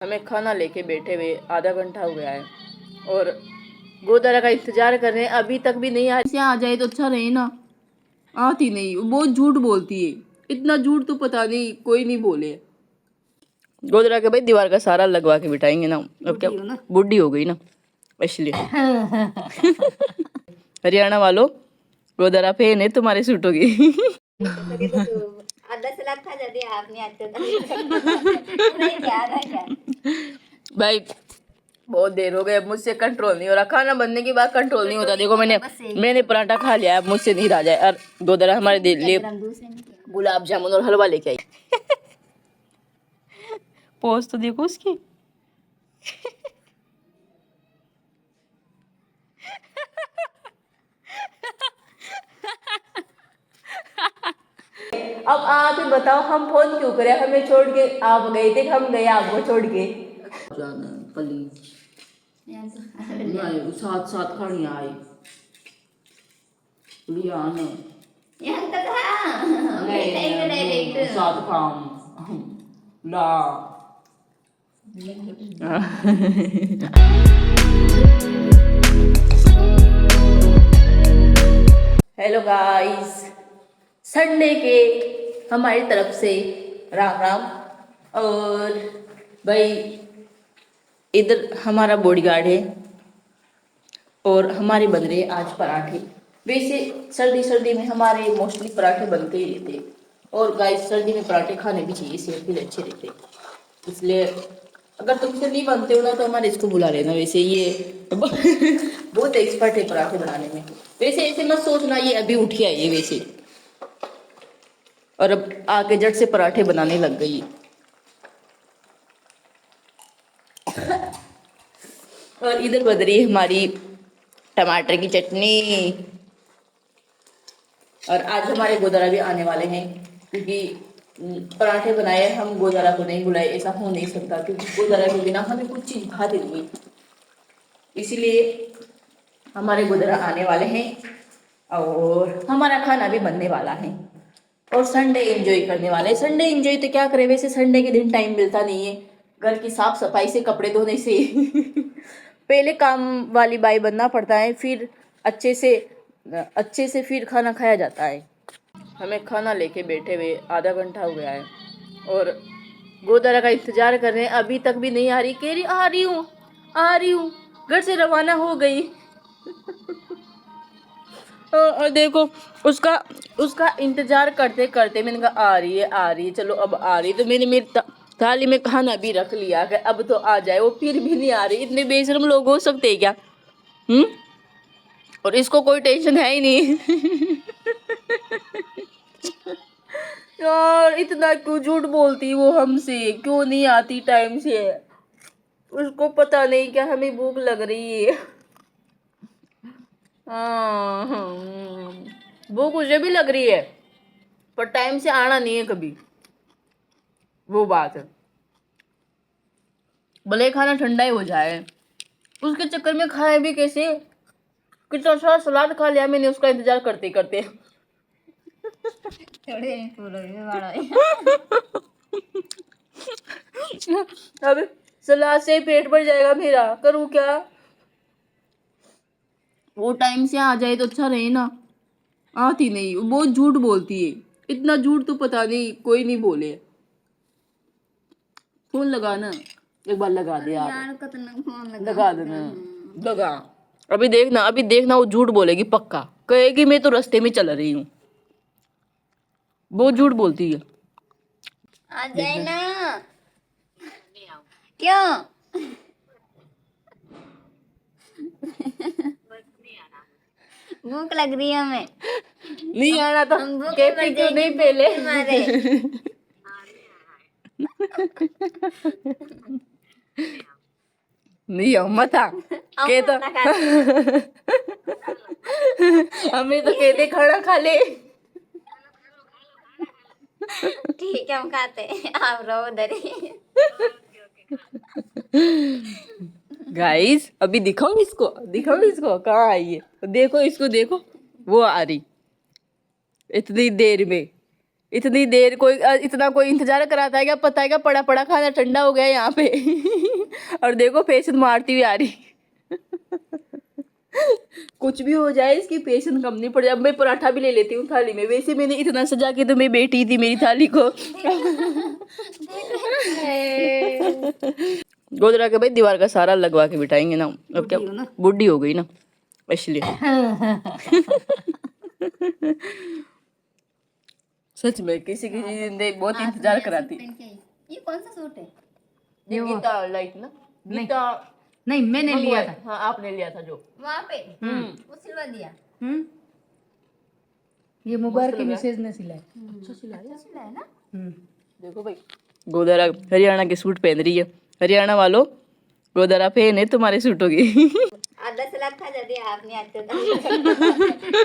हमें खाना लेके बैठे हुए आधा घंटा हो गया है और गोदारा का इंतजार कर रहे हैं, अभी तक भी नहीं आ रही। आ जाए तो अच्छा रहे ना, आती नहीं, बहुत झूठ बोलती है। इतना झूठ तो पता नहीं कोई नहीं बोले। गोदरा के भाई दीवार का सारा लगवा के बिठाएंगे ना, अब क्या बुढ़ी हो गई ना इसलिए। हरियाणा वालों, गोदरा फैन है तुम्हारे सूटों की। भाई बहुत देर हो गई, अब मुझसे कंट्रोल नहीं हो रहा। खाना बनने के बाद कंट्रोल नहीं होता। देखो मैंने पराठा खा लिया, अब मुझसे नहीं रहा जाए। और गोदरा हमारे लिए गुलाब जामुन और हलवा लेके आई। पोज तो देखो उसकी। अब आप ही बताओ, हम फोन क्यों करें? हमें छोड़ के आप गए थे, हम गए आपको छोड़ के। साथ साथ खानी आई साथ काम ला। हेलो गाइस, संडे के हमारी तरफ से राम राम। और भाई इधर हमारा बॉडीगार्ड है और हमारे बन रहे आज पराठे। वैसे सर्दी में हमारे मोस्टली पराठे बनते ही रहते, और गाइस सर्दी में पराठे खाने भी चाहिए, सेहत के लिए अच्छे रहते। इसलिए अगर तुमसे नहीं बनते हो ना तो हमारे इसको बुला लेना। वैसे ये बहुत एक्सपर्ट है पराठे बनाने में। वैसे ऐसे मत सोचना ये अभी उठ के आई है वैसे, और अब आके झट से पराठे बनाने लग गई। और इधर बन रही है हमारी टमाटर की चटनी। और आज हमारे गोदारा भी आने वाले हैं, क्योंकि पराठे बनाए, हम गोदारा को नहीं बुलाए, ऐसा हो नहीं सकता, क्योंकि गोदारा के बिना हमें कुछ चीज भाती नहीं। इसीलिए हमारे गोदारा आने वाले हैं और हमारा खाना भी बनने वाला है और संडे एंजॉय करने वाले हैं। संडे एंजॉय तो क्या करें, वैसे संडे के दिन टाइम मिलता नहीं है घर की साफ सफाई से, कपड़े धोने से। पहले काम वाली बाई बनना पड़ता है, फिर अच्छे से फिर खाना खाया जाता है। हमें खाना लेके बैठे हुए आधा घंटा हो गया है और गोदारा का इंतजार कर रहे हैं, अभी तक भी नहीं आ रही। कह रही आ रही हूँ, घर से रवाना हो गई। और देखो उसका इंतजार करते करते मैंने कहा आ रही है, चलो अब आ रही। तो मैंने मेरी थाली में खाना भी रख लिया कि अब तो आ जाए, वो फिर भी नहीं आ रही। इतने बेशर्म लोग हो सकते हैं क्या? और इसको कोई टेंशन है ही नहीं। यार इतना क्यों झूठ बोलती वो हमसे, क्यों नहीं आती टाइम से? उसको पता नहीं क्या हमें भूख लग रही है। भूख मुझे भी लग रही है, पर टाइम से आना नहीं है कभी, वो बात है। भले खाना ठंडा ही हो जाए, उसके चक्कर में खाए भी कैसे? कितना सारा सलाद खा लिया मैंने उसका इंतजार करते करते। अब सलाद से पेट भर जाएगा मेरा, करूँ क्या? वो टाइम से आ जाए तो अच्छा रहे ना, आती नहीं, बहुत झूठ बोलती है। इतना झूठ तो पता नहीं कोई नहीं बोले। फोन लगा ना, एक बार लगा दे यार, लगा देना, लगा। अभी देखना वो झूठ बोलेगी पक्का, कहेगी मैं तो रास्ते में चल रही हूँ। बहुत झूठ बोलती है। आ जाए ना, क्यों? भूख लग रही है हमें। नहीं आना तो कहती क्यों नहीं पहले? नहीं हो मत के तो हमें तो कहते खाना खा ले। ठीक है हम खाते, आप रहो उधर ही। गाइस अभी दिखाओ इसको कहाँ आई है। देखो इसको, देखो वो आ रही इतनी देर में। इतनी देर कोई इतना कोई इंतजार कराता है क्या? पता है क्या, पड़ा पड़ा खाना ठंडा हो गया यहाँ पे। और देखो पेशेंट मारती हुई आ रही। कुछ भी हो जाए इसकी पेशेंट कम नहीं पड़ जाए। अब मैं पराठा भी ले लेती हूँ थाली में। वैसे मैंने इतना सजा के तुम्हें बेटी थी मेरी थाली को। गोदरा के भाई दीवार का सारा लगवा के बिठाएंगे ना। अब क्या बुढ़ी हो गई ना इसलिए। सच में किसी किसी जिंदगी बहुत इंतजार कराती। ये कौन सा सूट है? ये गीता लाइट ना, गीता नहीं मैंने लिया था। हाँ आपने लिया था जो वहाँ पे वो सिलवा दिया। ये मुबारक की मिसेज ने सिलाया। अच्छा सिलाया सिलाया ना? देखो भाई गोदरा हरियाणा के सूट पहन रही है। हरियाणा वालों गोदरा पहने तुम्हारे सूटों की। आधा सलाद खा जाती है आपने आज तो।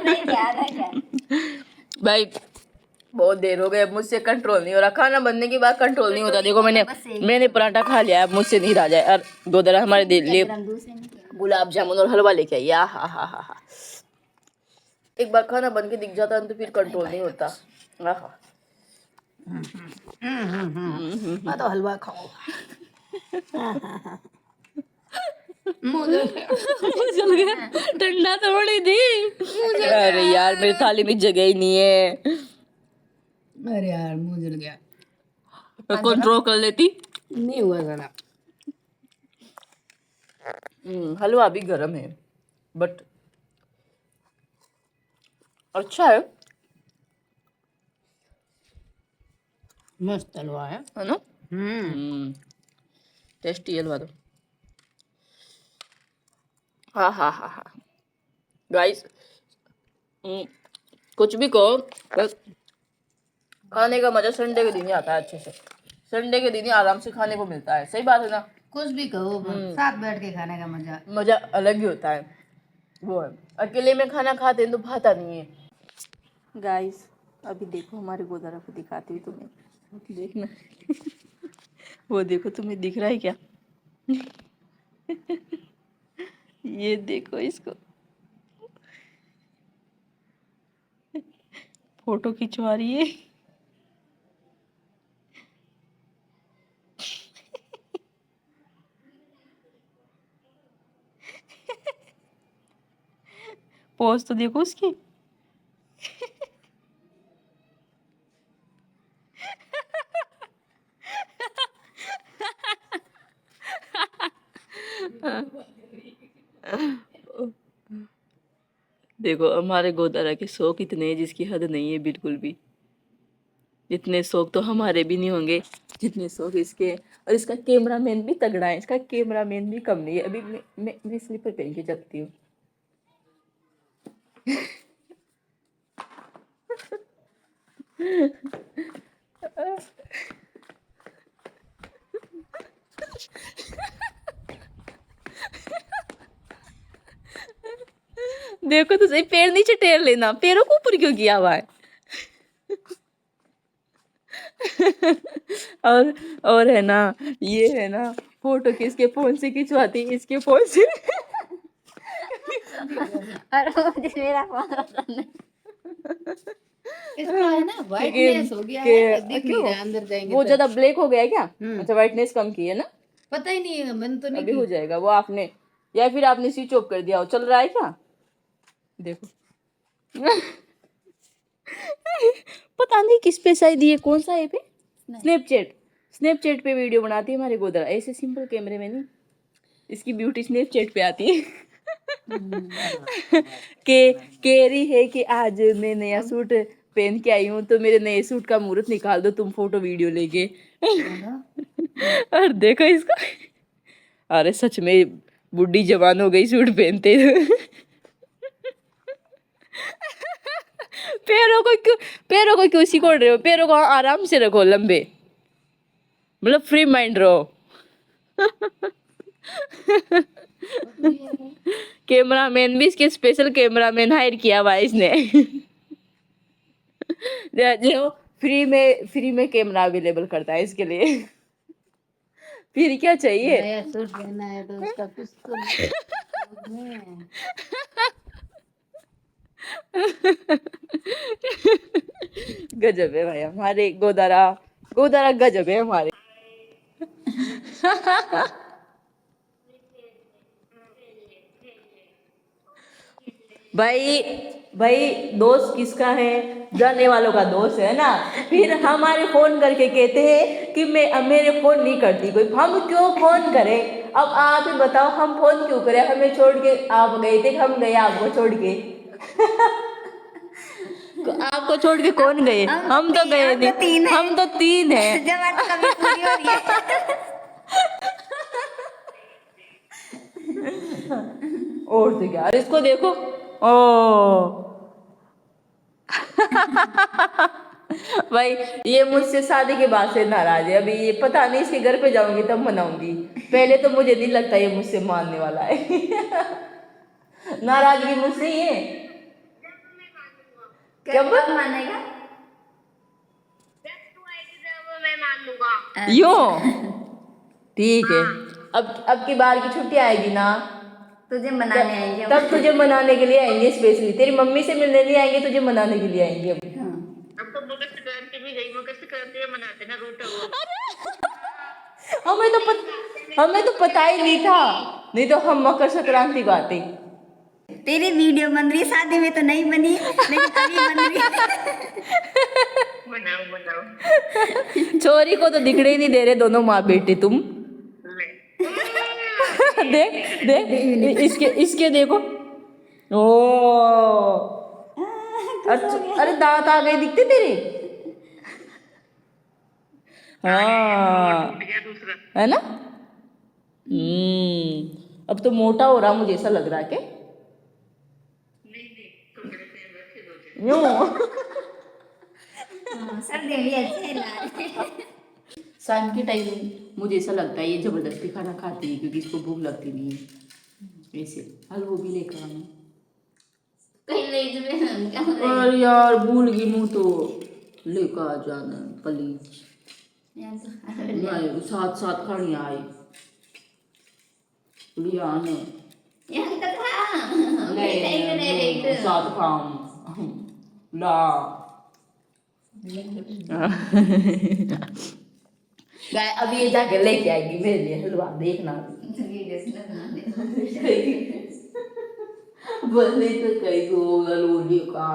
नहीं याद है क्या? भाई बहुत देर हो गई, अब मुझसे कंट्रोल नहीं हो रहा। खाना बनने के बाद कंट्रोल नहीं होता। देखो मैंने पराठा खा लिया, अब मुझसे नहीं रहा जाए। और गोदरा हमारे लिए गुलाब जामुन और हलवा लेके आई। हा हा हा हा। एक बार खाना बन के दिख जाता है तो फिर कंट्रोल नहीं होता। आहा। मैं तो हलवा खाऊं। चल गया ठंडा तो बड़ी थी। अरे यार मेरी थाली में जगह ही नहीं है। अरे यार मुंह जल गया। कंट्रोल कर लेती। नहीं हुआ जरा। हलवा भी गर्म है बट अच्छा है मस्त हलवा है ना। टेस्टी हलवा तो। हाँ हाँ हाँ हाँ गाइस, कुछ भी कहो बस खाने का मजा संडे के दिन ही आता है अच्छे से। संडे के दिन ही आराम से खाने को मिलता है। सही बात है ना? कुछ भी कहो साथ बैठ के खाने का मजा अलग ही होता है। वो है अकेले में खाना खाते हैं तो भाता नहीं है। गाइस अभी देखो हमारे गोदारा को दिखाती हूँ तुम्हें, देखना। वो देखो तुम्हें दिख रहा है क्या? ये देखो इसको, फोटो खिंचवा रही है। पोज तो देखो उसकी। देखो हमारे गोदारा के शौक इतने हैं जिसकी हद नहीं है बिल्कुल भी। इतने शौक तो हमारे भी नहीं होंगे जितने शौक इसके। और इसका कैमरामैन भी तगड़ा है। इसका कैमरामैन भी कम नहीं है। अभी मैं स्लीपर पहन के चलती हूँ। देखो तो सही, पैर नीचे टेर लेना, पैरों को ऊपर क्यों किया हुआ है? और है ना, ये है ना फोटो किसके फोन से खिंचवाती, इसके फोन से। और मुझे मेरा फोन इसका है ना वाइटनेस हो गया है, दिख नहीं रहा अंदर जाएंगे वो तो। ज्यादा ब्लैक हो गया है क्या? अच्छा वाइटनेस कम की है ना। पता ही नहीं है, मैंने तो नहीं अभी की। हो जाएगा वो आपने, या फिर आपने स्विच ऑफ कर दिया हो। चल रहा है क्या? देखो। पता नहीं किस पे शायद ये कौन सा ऐप है? स्नैपचैट पे वीडियो बनाती है हमारे गोदरा। ऐसे सिंपल कैमरे में नहीं, इसकी ब्यूटी स्नैपचैट पे आती है। कह रही है कि आज मैं नया सूट पहन के आई हूँ तो मेरे नए सूट का मुहूर्त निकाल दो तुम फोटो वीडियो लेके। और देखो इसको, अरे सच में बुढ़ी जवान हो गई सूट पहनते। पैरों को क्यों सिकोड़ रहे हो? पैरों को आराम से रखो, लंबे, मतलब फ्री माइंड रहो। कैमरामैन भी इसके स्पेशल कैमरामैन हायर किया हुआ है इसने। जो फ्री में कैमरा अवेलेबल करता है इसके लिए। फिर क्या चाहिए? नया सूट पहना है तो उसका कुछ तो गजब है भाई हमारे गोदारा, गोदारा गजब है हमारे। भाई भाई दोस्त किसका है, जानने वालों का दोस्त है ना। फिर हमारे फोन करके कहते हैं कि मैं मेरे फोन नहीं करती कोई, हम क्यों फोन करें। अब आप ही बताओ हम फोन क्यों करें, हमें छोड़ के आप गए थे, हम गए आपको छोड़ के। आपको छोड़ के कौन गए, हम तो गए नहीं, हम तो 3 हैं। जब कभी पूरी हो रही है। और तो क्या, इसको देखो ओ भाई ये मुझसे शादी के बाद से नाराज है। अभी ये पता नहीं इसके घर पे जाऊंगी तब मनाऊंगी, पहले तो मुझे नहीं लगता ये मुझसे मानने वाला है। नाराजगी मुझसे ही है। कब मानेगा? यो ठीक है, अब की बार की छुट्टी आएगी ना, तुझे मनाने आएंगे तब तुझे मनाने के लिए आएंगे स्पेशली। तेरी मम्मी से मिलने नहीं आएंगे, तुझे मनाने के लिए आएंगे। अब तो मकर संक्रांति भी गई, मकर संक्रांति मनाते ना रोटा वो। हमें तो पता ही नहीं था, नहीं तो हम मकर संक्रांति को आते। तेरी वीडियो बन रही, शादी में तो नहीं बनी लेकिन अभी बन रही। मनाओ मनाओ। छोरी को तो दिखने ही नहीं दे रहे दोनों माँ बेटे तुम। देख देख इसके देखो। ओ अरे दांत आ गए दिखते तेरे। हाँ है ना। अब तो मोटा हो रहा मुझे ऐसा लग रहा है के यूं। सर्दी भी अच्छे ला। शाम के टाइम मुझे ऐसा लगता है ये जबरदस्ती खाना खाती है क्योंकि इसको भूख लगती नहीं है। ऐसे हलवा भी लेकर आना। कहीं ले जबे और यार भूल गई मुँह तो लेकर आ जाना प्लीज। नहीं साथ साथ खानी आई लिया आने यहाँ तक था नहीं साथ खाऊं ला। अब ये जाके लेके आएगी मेरे लिए हलवा, देखना। बोले तो कहीं होगा लोली का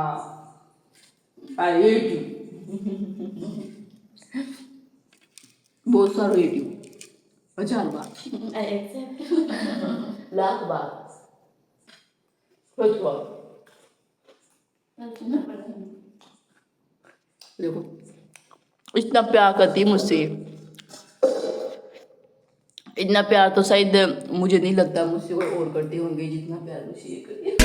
बहुत सारा यूट्यूब 1000 बार 1,00,000 बार कुछ बार। देखो इतना प्यार करती है मुझसे, इतना प्यार तो शायद मुझे नहीं लगता मुझसे कोई और करते होंगे जितना प्यार मुझसे ये करती है।